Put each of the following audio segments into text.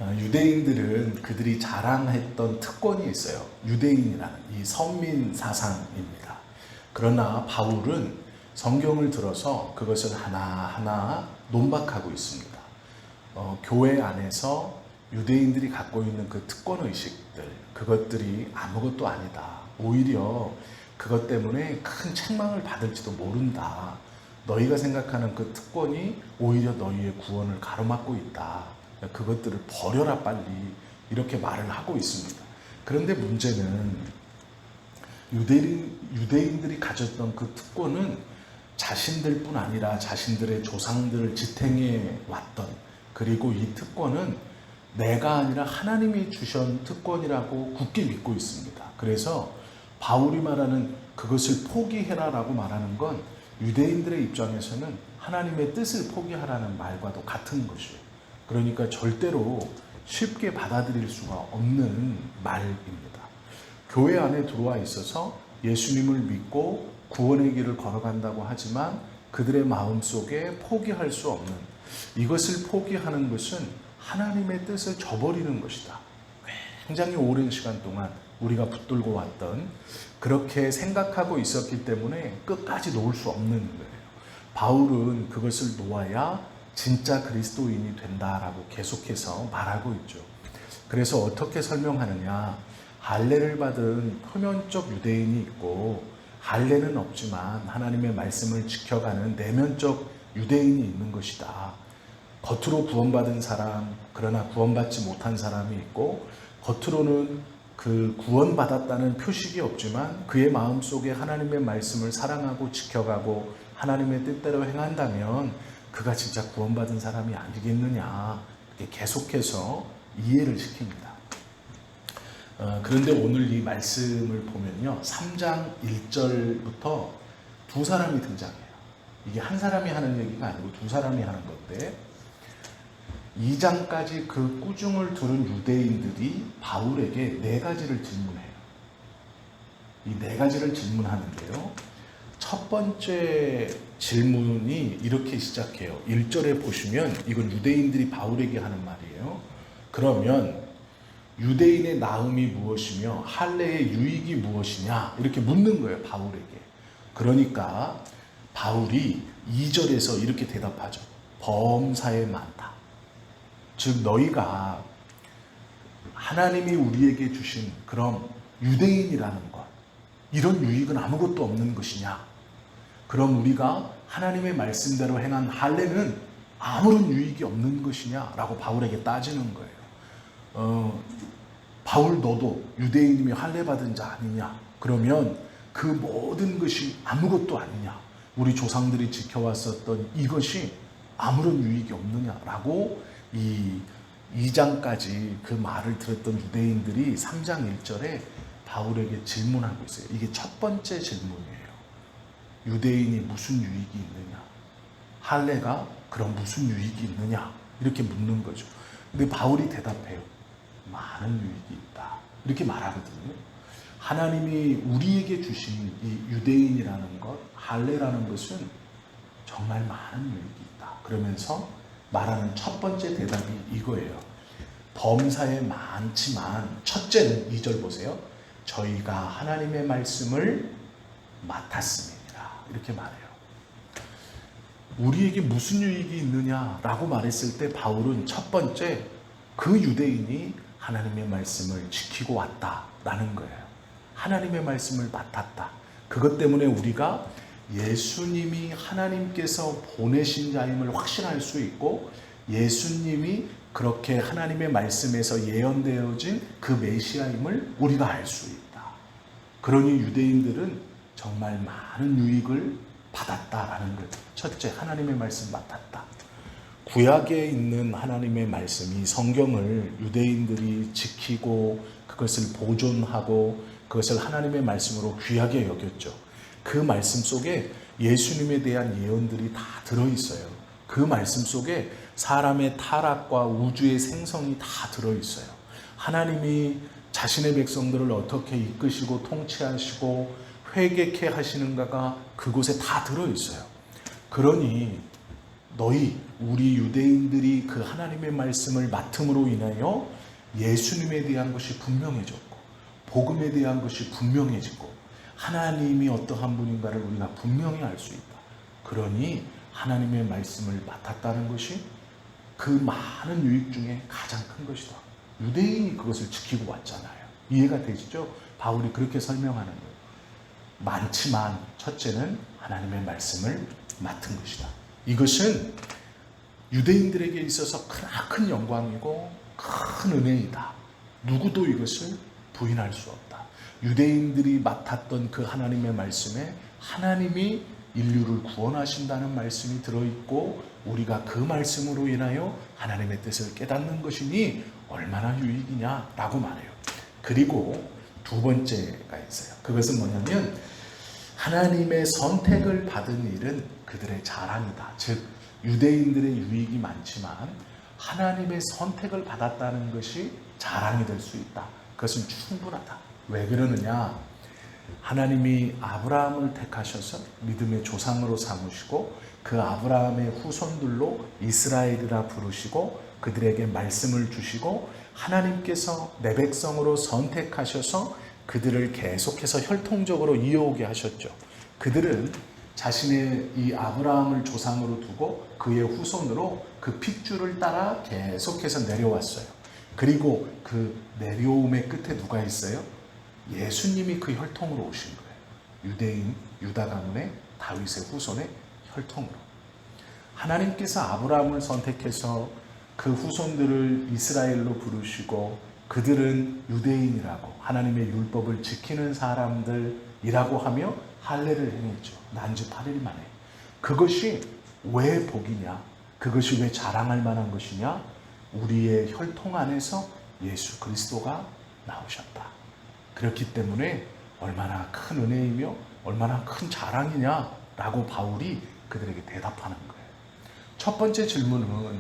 유대인들은 그들이 자랑했던 특권이 있어요. 유대인이라는 이 선민 사상입니다. 그러나 바울은 성경을 들어서 그것을 하나하나 논박하고 있습니다. 교회 안에서 유대인들이 갖고 있는 그 특권의식들, 그것들이 아무것도 아니다. 오히려 그것 때문에 큰 책망을 받을지도 모른다. 너희가 생각하는 그 특권이 오히려 너희의 구원을 가로막고 있다. 그것들을 버려라 빨리, 이렇게 말을 하고 있습니다. 그런데 문제는 유대인들이 가졌던 그 특권은 자신들뿐 아니라 자신들의 조상들을 지탱해 왔던, 그리고 이 특권은 내가 아니라 하나님이 주신 특권이라고 굳게 믿고 있습니다. 그래서 바울이 말하는 그것을 포기해라 라고 말하는 건 유대인들의 입장에서는 하나님의 뜻을 포기하라는 말과도 같은 것이에요. 그러니까 절대로 쉽게 받아들일 수가 없는 말입니다. 교회 안에 들어와 있어서 예수님을 믿고 구원의 길을 걸어간다고 하지만 그들의 마음속에 포기할 수 없는, 이것을 포기하는 것은 하나님의 뜻을 저버리는 것이다. 굉장히 오랜 시간 동안 우리가 붙들고 왔던, 그렇게 생각하고 있었기 때문에 끝까지 놓을 수 없는 거예요. 바울은 그것을 놓아야 진짜 그리스도인이 된다라고 계속해서 말하고 있죠. 그래서 어떻게 설명하느냐, 할례를 받은 표면적 유대인이 있고 할례는 없지만 하나님의 말씀을 지켜가는 내면적 유대인이 있는 것이다. 겉으로 구원받은 사람, 그러나 구원받지 못한 사람이 있고, 겉으로는 그 구원받았다는 표식이 없지만 그의 마음속에 하나님의 말씀을 사랑하고 지켜가고 하나님의 뜻대로 행한다면 그가 진짜 구원받은 사람이 아니겠느냐, 계속해서 이해를 시킵니다. 그런데 오늘 이 말씀을 보면요, 3장 1절부터 두 사람이 등장해요. 이게 한 사람이 하는 얘기가 아니고 두 사람이 하는 건데, 2장까지 그 꾸중을 들은 유대인들이 바울에게 네 가지를 질문해요. 이 네 가지를 질문하는데요, 첫 번째 질문이 이렇게 시작해요. 1절에 보시면 이건 유대인들이 바울에게 하는 말이에요. 그러면 유대인의 나음이 무엇이며 할례의 유익이 무엇이냐, 이렇게 묻는 거예요, 바울에게. 그러니까 바울이 2절에서 이렇게 대답하죠. 범사에 많다. 즉 너희가 하나님이 우리에게 주신 그런 유대인이라는 것, 이런 유익은 아무것도 없는 것이냐? 그럼 우리가 하나님의 말씀대로 행한 할례는 아무런 유익이 없는 것이냐? 라고 바울에게 따지는 거예요. 바울 너도 유대인이며 할례 받은 자 아니냐? 그러면 그 모든 것이 아무것도 아니냐? 우리 조상들이 지켜왔었던 이것이 아무런 유익이 없느냐라고 이 2장까지 그 말을 들었던 유대인들이 3장 1절에 바울에게 질문하고 있어요. 이게 첫 번째 질문이에요. 유대인이 무슨 유익이 있느냐? 할례가 그럼 무슨 유익이 있느냐? 이렇게 묻는 거죠. 근데 바울이 대답해요. 많은 유익이 있다. 이렇게 말하거든요. 하나님이 우리에게 주신 이 유대인이라는 것, 할례라는 것은 정말 많은 유익이 있다. 그러면서 말하는 첫 번째 대답이 이거예요. 범사에 많지만 첫째는 2절 보세요. 저희가 하나님의 말씀을 맡았음이니라. 이렇게 말해요. 우리에게 무슨 유익이 있느냐라고 말했을 때 바울은 첫 번째, 그 유대인이 하나님의 말씀을 지키고 왔다라는 거예요. 하나님의 말씀을 맡았다. 그것 때문에 우리가 예수님이 하나님께서 보내신 자임을 확신할 수 있고, 예수님이 그렇게 하나님의 말씀에서 예언되어진 그 메시아임을 우리가 알 수 있다. 그러니 유대인들은 정말 많은 유익을 받았다라는 것. 첫째, 하나님의 말씀 맡았다. 구약에 있는 하나님의 말씀이, 성경을 유대인들이 지키고 그것을 보존하고 그것을 하나님의 말씀으로 귀하게 여겼죠. 그 말씀 속에 예수님에 대한 예언들이 다 들어있어요. 그 말씀 속에 사람의 타락과 우주의 생성이 다 들어있어요. 하나님이 자신의 백성들을 어떻게 이끄시고 통치하시고 회개케 하시는가가 그곳에 다 들어있어요. 그러니 너희 우리 유대인들이 그 하나님의 말씀을 맡음으로 인하여 예수님에 대한 것이 분명해졌고 복음에 대한 것이 분명해지고 하나님이 어떠한 분인가를 우리가 분명히 알 수 있다. 그러니 하나님의 말씀을 맡았다는 것이 그 많은 유익 중에 가장 큰 것이다. 유대인이 그것을 지키고 왔잖아요. 이해가 되시죠? 바울이 그렇게 설명하는 거예요. 많지만 첫째는 하나님의 말씀을 맡은 것이다. 이것은 유대인들에게 있어서 크나큰 영광이고 큰 은혜이다. 누구도 이것을 부인할 수 없다. 유대인들이 맡았던 그 하나님의 말씀에 하나님이 인류를 구원하신다는 말씀이 들어있고 우리가 그 말씀으로 인하여 하나님의 뜻을 깨닫는 것이니 얼마나 유익이냐라고 말해요. 그리고 두 번째가 있어요. 그것은 뭐냐면 하나님의 선택을 받은 일은 그들의 자랑이다. 즉 유대인들의 유익이 많지만 하나님의 선택을 받았다는 것이 자랑이 될 수 있다. 그것은 충분하다. 왜 그러느냐? 하나님이 아브라함을 택하셔서 믿음의 조상으로 삼으시고 그 아브라함의 후손들로 이스라엘이라 부르시고 그들에게 말씀을 주시고 하나님께서 내 백성으로 선택하셔서 그들을 계속해서 혈통적으로 이어오게 하셨죠. 그들은 자신의 이 아브라함을 조상으로 두고 그의 후손으로 그 핏줄을 따라 계속해서 내려왔어요. 그리고 그 내려옴의 끝에 누가 있어요? 예수님이 그 혈통으로 오신 거예요. 유대인 유다 가문의 다윗의 후손의 혈통으로. 하나님께서 아브라함을 선택해서 그 후손들을 이스라엘로 부르시고 그들은 유대인이라고 하나님의 율법을 지키는 사람들이라고 하며 할례를 행했죠. 난주 8일 만에. 그것이 왜 복이냐? 그것이 왜 자랑할 만한 것이냐? 우리의 혈통 안에서 예수 그리스도가 나오셨다. 그렇기 때문에 얼마나 큰 은혜이며 얼마나 큰 자랑이냐라고 바울이 그들에게 대답하는 거예요. 첫 번째 질문은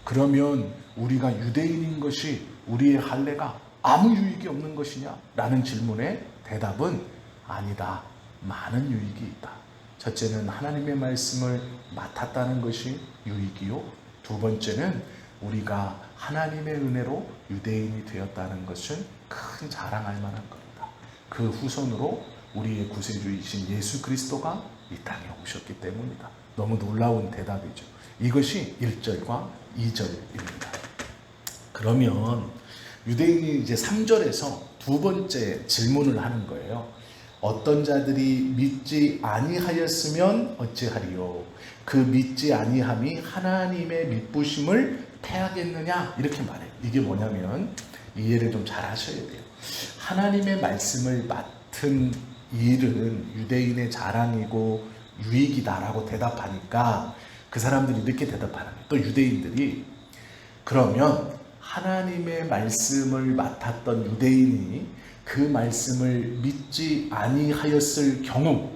그러면 우리가 유대인인 것이 우리의 할례가 아무 유익이 없는 것이냐? 라는 질문의 대답은 아니다. 많은 유익이 있다. 첫째는 하나님의 말씀을 맡았다는 것이 유익이요. 두 번째는 우리가 하나님의 은혜로 유대인이 되었다는 것은 큰 자랑할 만한 겁니다. 그 후손으로 우리의 구세주이신 예수 그리스도가 이 땅에 오셨기 때문이다. 너무 놀라운 대답이죠. 이것이 1절과 2절입니다. 그러면 유대인이 이제 3절에서 두 번째 질문을 하는 거예요. 어떤 자들이 믿지 아니하였으면 어찌하리요? 그 믿지 아니함이 하나님의 믿부심을 패하겠느냐? 이렇게 말해요. 이게 뭐냐면 이해를 좀 잘 하셔야 돼요. 하나님의 말씀을 맡은 일은 유대인의 자랑이고 유익이다라고 대답하니까 그 사람들이 이렇게 대답하는 거예요. 또 유대인들이 그러면 하나님의 말씀을 맡았던 유대인이 그 말씀을 믿지 아니하였을 경우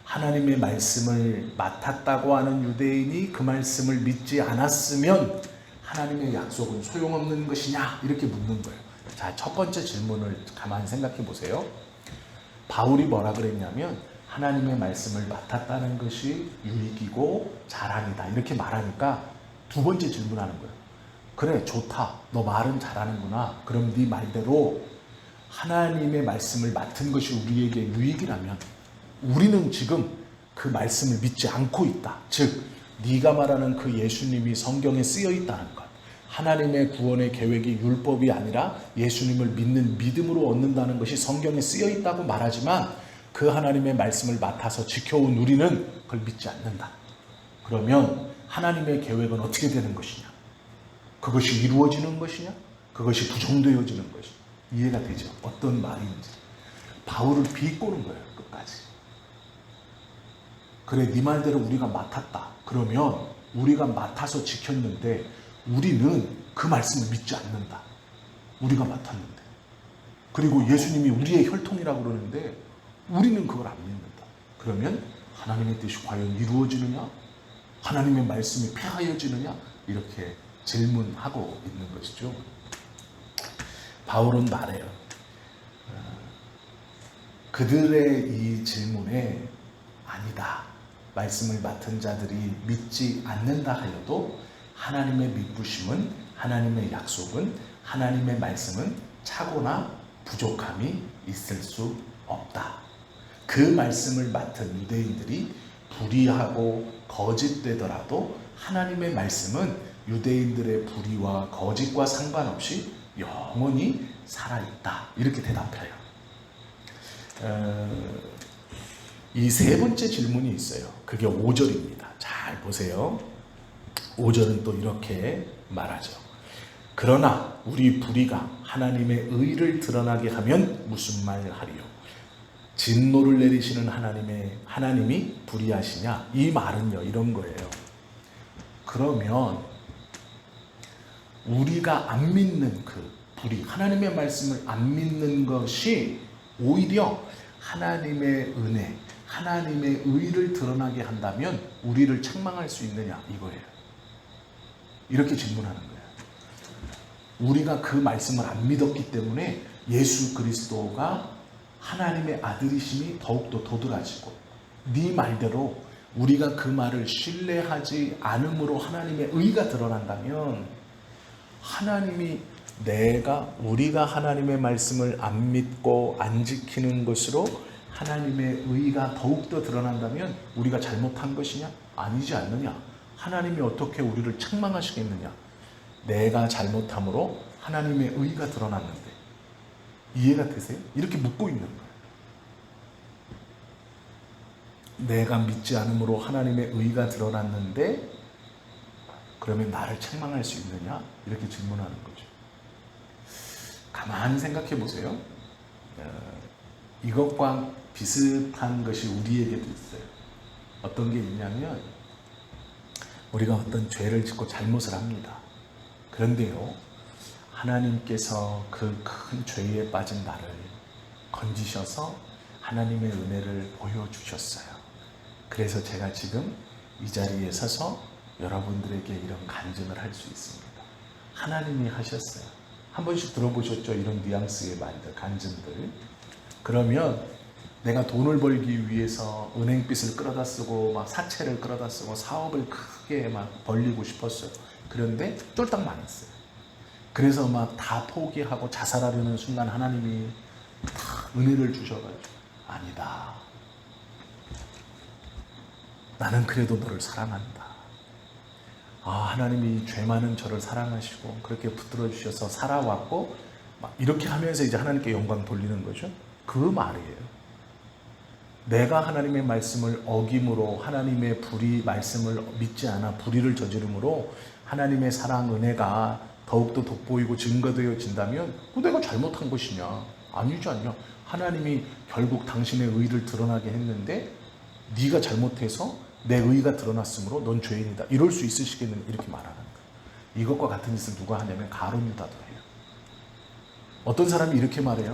하나님의 말씀을 맡았다고 하는 유대인이 그 말씀을 믿지 않았으면 하나님의 약속은 소용없는 것이냐? 이렇게 묻는 거예요. 자, 첫 번째 질문을 가만히 생각해 보세요. 바울이 뭐라 그랬냐면 하나님의 말씀을 맡았다는 것이 유익이고 자랑이다. 이렇게 말하니까 두 번째 질문하는 거예요. 그래, 좋다. 너 말은 잘하는구나. 그럼 네 말대로 하나님의 말씀을 맡은 것이 우리에게 유익이라면 우리는 지금 그 말씀을 믿지 않고 있다. 즉 네가 말하는 그 예수님이 성경에 쓰여 있다는 것, 하나님의 구원의 계획이 율법이 아니라 예수님을 믿는 믿음으로 얻는다는 것이 성경에 쓰여 있다고 말하지만 그 하나님의 말씀을 맡아서 지켜온 우리는 그걸 믿지 않는다. 그러면 하나님의 계획은 어떻게 되는 것이냐? 그것이 이루어지는 것이냐? 그것이 부정되어지는 것이냐? 이해가 되죠? 어떤 말인지. 바울을 비꼬는 거예요. 끝까지. 그래, 네 말대로 우리가 맡았다. 그러면 우리가 맡아서 지켰는데 우리는 그 말씀을 믿지 않는다. 우리가 맡았는데. 그리고 예수님이 우리의 혈통이라고 그러는데 우리는 그걸 안 믿는다. 그러면 하나님의 뜻이 과연 이루어지느냐? 하나님의 말씀이 폐하여지느냐? 이렇게 질문하고 있는 것이죠. 바울은 말해요. 그들의 이 질문에 아니다. 말씀을 맡은 자들이 믿지 않는다 하여도 하나님의 믿부심은, 하나님의 약속은, 하나님의 말씀은 차고나 부족함이 있을 수 없다. 그 말씀을 맡은 유대인들이 불의하고 거짓되더라도 하나님의 말씀은 유대인들의 불의와 거짓과 상관없이 영원히 살아있다. 이렇게 대답해요. 이 세 번째 질문이 있어요. 그게 5절입니다. 잘 보세요. 5절은 또 이렇게 말하죠. 그러나 우리 불의가 하나님의 의를 드러나게 하면 무슨 말 하리요? 진노를 내리시는 하나님이 불의하시냐? 이 말은요, 이런 거예요. 그러면 우리가 안 믿는 그 불의, 하나님의 말씀을 안 믿는 것이 오히려 하나님의 은혜, 하나님의 의를 드러나게 한다면 우리를 책망할 수 있느냐? 이거예요. 이렇게 질문하는 거예요. 우리가 그 말씀을 안 믿었기 때문에 예수 그리스도가 하나님의 아들이심이 더욱더 도드라지고, 네 말대로 우리가 그 말을 신뢰하지 않음으로 하나님의 의가 드러난다면, 우리가 하나님의 말씀을 안 믿고 안 지키는 것으로 하나님의 의가 더욱더 드러난다면 우리가 잘못한 것이냐? 아니지 않느냐? 하나님이 어떻게 우리를 책망하시겠느냐? 내가 잘못함으로 하나님의 의가 드러났는데 이해가 되세요? 이렇게 묻고 있는 거예요. 내가 믿지 않음으로 하나님의 의가 드러났는데 그러면 나를 책망할 수 있느냐? 이렇게 질문하는 거죠. 가만히 생각해 보세요. 이것과 비슷한 것이 우리에게도 있어요. 어떤 게 있냐면, 우리가 어떤 죄를 짓고 잘못을 합니다. 그런데요, 하나님께서 그 큰 죄에 빠진 나를 건지셔서 하나님의 은혜를 보여주셨어요. 그래서 제가 지금 이 자리에 서서 여러분들에게 이런 간증을 할 수 있습니다. 하나님이 하셨어요. 한 번씩 들어보셨죠? 이런 뉘앙스의 말들, 간증들. 그러면 내가 돈을 벌기 위해서 은행빚을 끌어다 쓰고 막 사채를 끌어다 쓰고 사업을 크게 막 벌리고 싶었어요. 그런데 쫄딱 망했어요. 그래서 막 다 포기하고 자살하려는 순간 하나님이 다 은혜를 주셔가지고, 아니다. 나는 그래도 너를 사랑한다. 하나님이 죄 많은 저를 사랑하시고 그렇게 붙들어 주셔서 살아왔고, 막 이렇게 하면서 이제 하나님께 영광 돌리는 거죠. 그 말이에요. 내가 하나님의 말씀을 어김으로, 하나님의 말씀을 믿지 않아 불의를 저지름으로 하나님의 사랑, 은혜가 더욱더 돋보이고 증거되어진다면 내가 잘못한 것이냐? 아니지 않냐? 하나님이 결국 당신의 의를 드러나게 했는데 네가 잘못해서 내 의가 드러났으므로 넌 죄인이다. 이럴 수 있으시겠느냐? 이렇게 말하는 거예요. 이것과 같은 짓을 누가 하냐면 가룟 유다도 해요. 어떤 사람이 이렇게 말해요.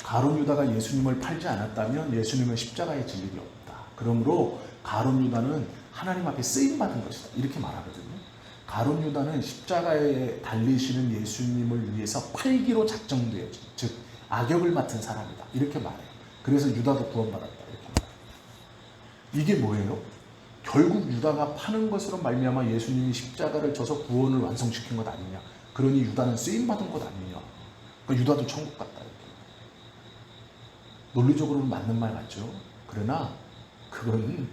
가룟 유다가 예수님을 팔지 않았다면 예수님은 십자가에 질 일이 없다. 그러므로 가룟 유다는 하나님 앞에 쓰임받은 것이다. 이렇게 말하거든요. 가룟 유다는 십자가에 달리시는 예수님을 위해서 팔기로 작정되어진, 즉 악역을 맡은 사람이다. 이렇게 말해요. 그래서 유다도 구원받았다. 이렇게 말해요. 이게 뭐예요? 결국 유다가 파는 것으로 말미암아 예수님이 십자가를 져서 구원을 완성시킨 것 아니냐. 그러니 유다는 쓰임받은 것 아니냐. 그러니까 유다도 천국 갔다. 이렇게. 논리적으로는 맞는 말 같죠. 그러나 그건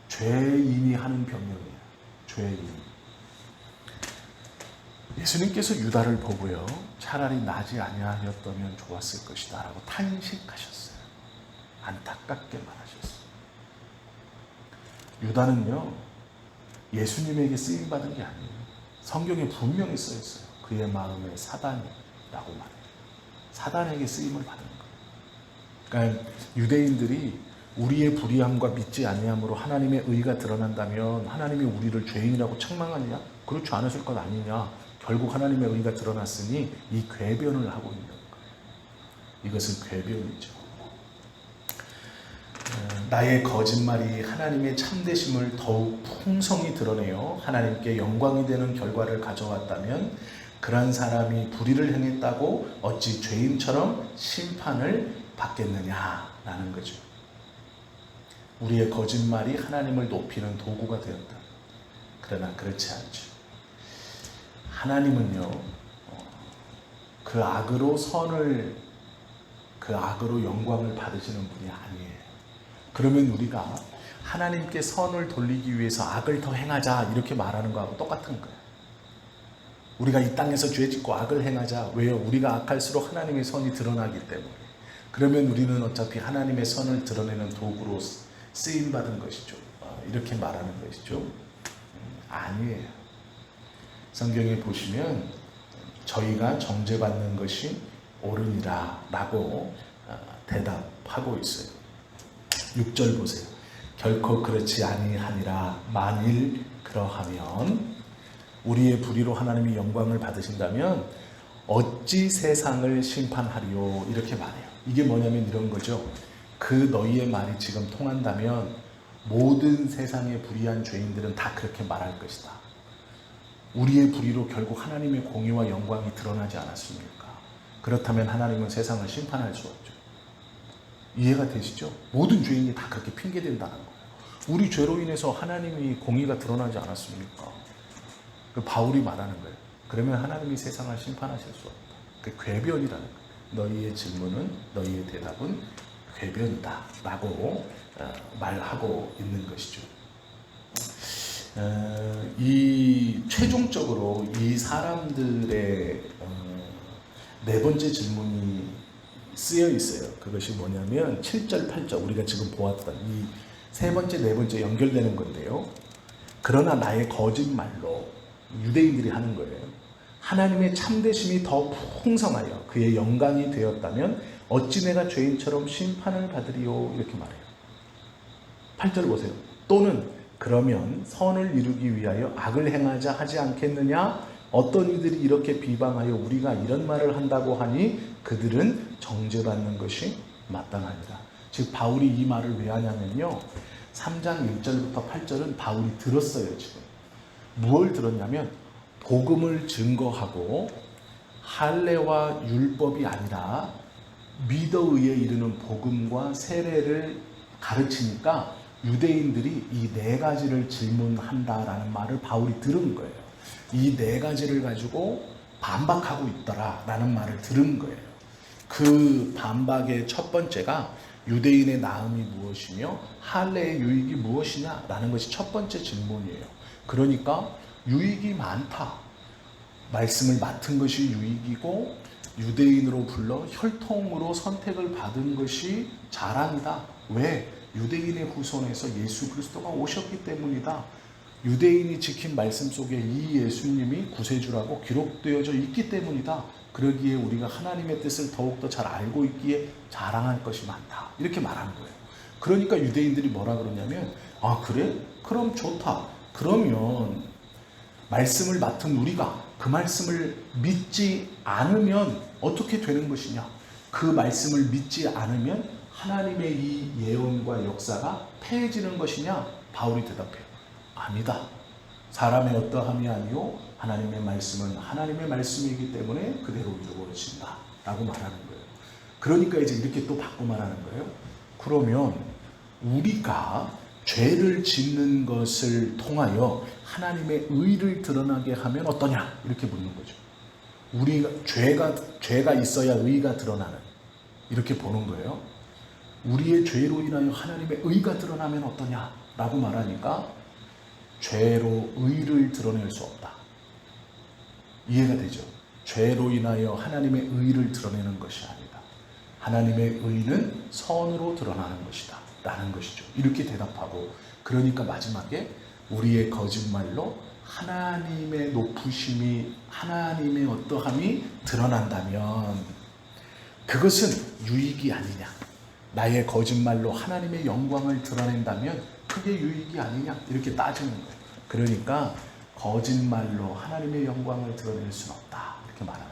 죄인이 하는 변명이에요. 죄인. 예수님께서 유다를 보고요, 차라리 나지 아니하였다면 좋았을 것이다 라고 탄식하셨어요. 안타깝게 말하셨어요. 유다는요, 예수님에게 쓰임받은 게 아니에요. 성경에 분명히 써있어요. 그의 마음에 사단이라고 말해요. 사단에게 쓰임을 받은 거예요. 그러니까 유대인들이 우리의 불의함과 믿지 아니함으로 하나님의 의가 드러난다면 하나님이 우리를 죄인이라고 책망하느냐? 그렇지 않았을 것 아니냐? 결국 하나님의 의가 드러났으니 이 궤변을 하고 있는 거예요. 이것은 궤변이죠. 나의 거짓말이 하나님의 참되심을 더욱 풍성히 드러내어 하나님께 영광이 되는 결과를 가져왔다면 그런 사람이 불의를 행했다고 어찌 죄인처럼 심판을 받겠느냐라는 거죠. 우리의 거짓말이 하나님을 높이는 도구가 되었다. 그러나 그렇지 않죠. 하나님은요, 그 악으로 영광을 받으시는 분이 아니에요. 그러면 우리가 하나님께 선을 돌리기 위해서 악을 더 행하자 이렇게 말하는 거하고 똑같은 거예요. 우리가 이 땅에서 죄 짓고 악을 행하자. 왜요? 우리가 악할수록 하나님의 선이 드러나기 때문에. 그러면 우리는 어차피 하나님의 선을 드러내는 도구로 쓰임받은 것이죠. 이렇게 말하는 것이죠. 아니에요. 성경에 보시면 저희가 정죄받는 것이 옳으니라 라고 대답하고 있어요. 6절 보세요. 결코 그렇지 아니하니라. 만일 그러하면, 우리의 불의로 하나님이 영광을 받으신다면 어찌 세상을 심판하리요, 이렇게 말해요. 이게 뭐냐면 이런 거죠. 그 너희의 말이 지금 통한다면 모든 세상의 불의한 죄인들은 다 그렇게 말할 것이다. 우리의 불의로 결국 하나님의 공의와 영광이 드러나지 않았습니까? 그렇다면 하나님은 세상을 심판할 수 없죠. 이해가 되시죠? 모든 죄인이 다 그렇게 핑계댄다는 거예요. 우리 죄로 인해서 하나님이 공의가 드러나지 않았습니까? 그 바울이 말하는 거예요. 그러면 하나님이 세상을 심판하실 수 없다. 그 궤변이라는 거예요. 너희의 질문은, 너희의 대답은 궤변이다 라고 말하고 있는 것이죠. 최종적으로 이 사람들의 네 번째 질문이 쓰여 있어요. 그것이 뭐냐면 7절, 8절, 우리가 지금 보았던 이 세 번째, 네 번째 연결되는 건데요. 그러나 나의 거짓말로, 유대인들이 하는 거예요. 하나님의 참되심이 더 풍성하여 그의 영광이 되었다면 어찌 내가 죄인처럼 심판을 받으리요, 이렇게 말해요. 8절 보세요. 또는 그러면 선을 이루기 위하여 악을 행하자 하지 않겠느냐? 어떤 이들이 이렇게 비방하여 우리가 이런 말을 한다고 하니 그들은 정죄받는 것이 마땅하니라. 즉 바울이 이 말을 왜 하냐면요, 3장 1절부터 8절은 바울이 들었어요. 지금 무엇을 들었냐면 복음을 증거하고 할례와 율법이 아니라 믿어의에 이르는 복음과 세례를 가르치니까 유대인들이 이 네 가지를 질문한다라는 말을 바울이 들은 거예요. 이 네 가지를 가지고 반박하고 있더라라는 말을 들은 거예요. 그 반박의 첫 번째가 유대인의 나음이 무엇이며 할례의 유익이 무엇이냐라는 것이 첫 번째 질문이에요. 그러니까 유익이 많다. 말씀을 맡은 것이 유익이고 유대인으로 불러 혈통으로 선택을 받은 것이 자랑이다. 왜? 유대인의 후손에서 예수 그리스도가 오셨기 때문이다. 유대인이 지킨 말씀 속에 이 예수님이 구세주라고 기록되어져 있기 때문이다. 그러기에 우리가 하나님의 뜻을 더욱더 잘 알고 있기에 자랑할 것이 많다. 이렇게 말하는 거예요. 그러니까 유대인들이 뭐라 그러냐면, 아 그래? 그럼 좋다. 그러면 말씀을 맡은 우리가 그 말씀을 믿지 않으면 어떻게 되는 것이냐? 그 말씀을 믿지 않으면 하나님의 이 예언과 역사가 패해지는 것이냐? 바울이 대답해요. 아니다. 사람의 어떠함이 아니요 하나님의 말씀은 하나님의 말씀이기 때문에 그대로 이루어진다 라고 말하는 거예요. 그러니까 이제 이렇게 또 바꿔 말하는 거예요. 그러면 우리가 죄를 짓는 것을 통하여 하나님의 의를 드러나게 하면 어떠냐? 이렇게 묻는 거죠. 우리가 죄가 있어야 의가 드러나는, 이렇게 보는 거예요. 우리의 죄로 인하여 하나님의 의가 드러나면 어떠냐? 라고 말하니까 죄로 의를 드러낼 수 없다. 이해가 되죠? 죄로 인하여 하나님의 의를 드러내는 것이 아니다. 하나님의 의는 선으로 드러나는 것이다 라는 것이죠. 이렇게 대답하고, 그러니까 마지막에 우리의 거짓말로 하나님의 높으심이, 하나님의 어떠함이 드러난다면 그것은 유익이 아니냐? 나의 거짓말로 하나님의 영광을 드러낸다면 그게 유익이 아니냐? 이렇게 따지는 거예요. 그러니까 거짓말로 하나님의 영광을 드러낼 수는 없다. 이렇게 말하는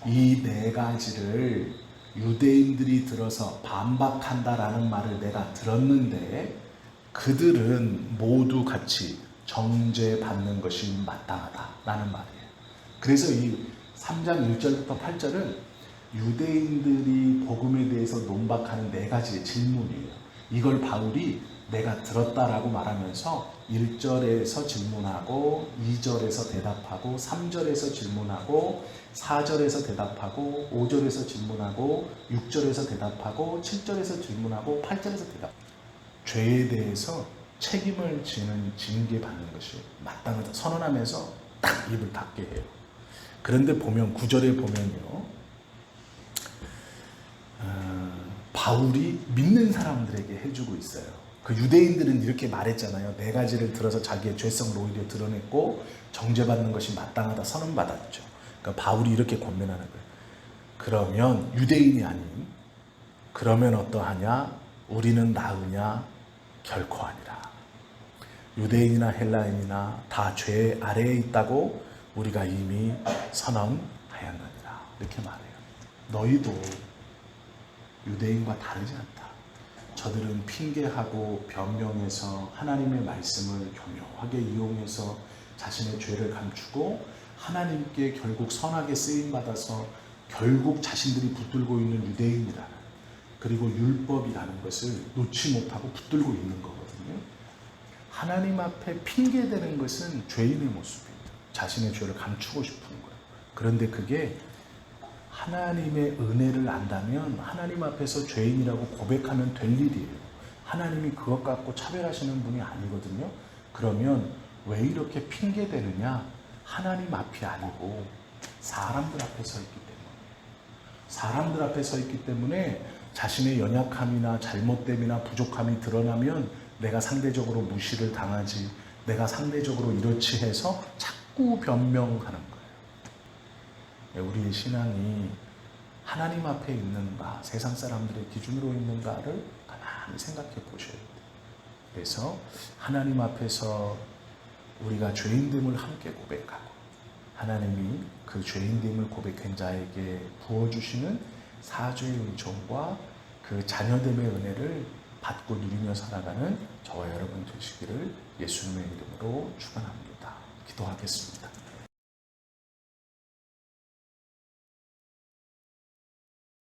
거예요. 이 네 가지를 유대인들이 들어서 반박한다라는 말을 내가 들었는데 그들은 모두 같이 정죄받는 것이 마땅하다라는 말이에요. 그래서 이 3장 1절부터 8절은 유대인들이 복음에 대해서 논박하는 네 가지의 질문이에요. 이걸 바울이 내가 들었다라고 말하면서 1절에서 질문하고 2절에서 대답하고 3절에서 질문하고 4절에서 대답하고 5절에서 질문하고 6절에서 대답하고 7절에서 질문하고 8절에서 대답. 죄에 대해서 책임을 지는 징계받는 것이 마땅하다 선언하면서 딱 입을 닫게 해요. 그런데 보면 9절에 보면요, 바울이 믿는 사람들에게 해주고 있어요. 그 유대인들은 이렇게 말했잖아요. 네 가지를 들어서 자기의 죄성을 오히려 드러냈고 정죄받는 것이 마땅하다 선언받았죠. 그러니까 바울이 이렇게 권면하는 거예요. 그러면 유대인이 아닌 그러면 어떠하냐? 우리는 나으냐? 결코 아니라. 유대인이나 헬라인이나 다 죄 아래에 있다고 우리가 이미 선언하였느니라. 이렇게 말해요. 너희도 유대인과 다르지 않다. 저들은 핑계하고 변명해서 하나님의 말씀을 교묘하게 이용해서 자신의 죄를 감추고 하나님께 결국 선하게 쓰임받아서 결국 자신들이 붙들고 있는 유대인이라는, 그리고 율법이라는 것을 놓지 못하고 붙들고 있는 거거든요. 하나님 앞에 핑계대는 것은 죄인의 모습이에요. 자신의 죄를 감추고 싶은 거예요. 그런데 그게 하나님의 은혜를 안다면 하나님 앞에서 죄인이라고 고백하면 될 일이에요. 하나님이 그것 갖고 차별하시는 분이 아니거든요. 그러면 왜 이렇게 핑계대느냐? 하나님 앞이 아니고 사람들 앞에 서 있기 때문에. 사람들 앞에 서 있기 때문에 자신의 연약함이나 잘못됨이나 부족함이 드러나면 내가 상대적으로 무시를 당하지, 내가 상대적으로 이렇지 해서 자꾸 변명하는 거예요. 우리의 신앙이 하나님 앞에 있는가, 세상 사람들의 기준으로 있는가를 가만히 생각해 보셔야 돼요. 그래서 하나님 앞에서 우리가 죄인됨을 함께 고백하고 하나님이 그 죄인됨을 고백한 자에게 부어주시는 사죄의 은총과 그 자녀됨의 은혜를 받고 누리며 살아가는 저와 여러분 되시기를 예수님의 이름으로 축원합니다. 기도하겠습니다.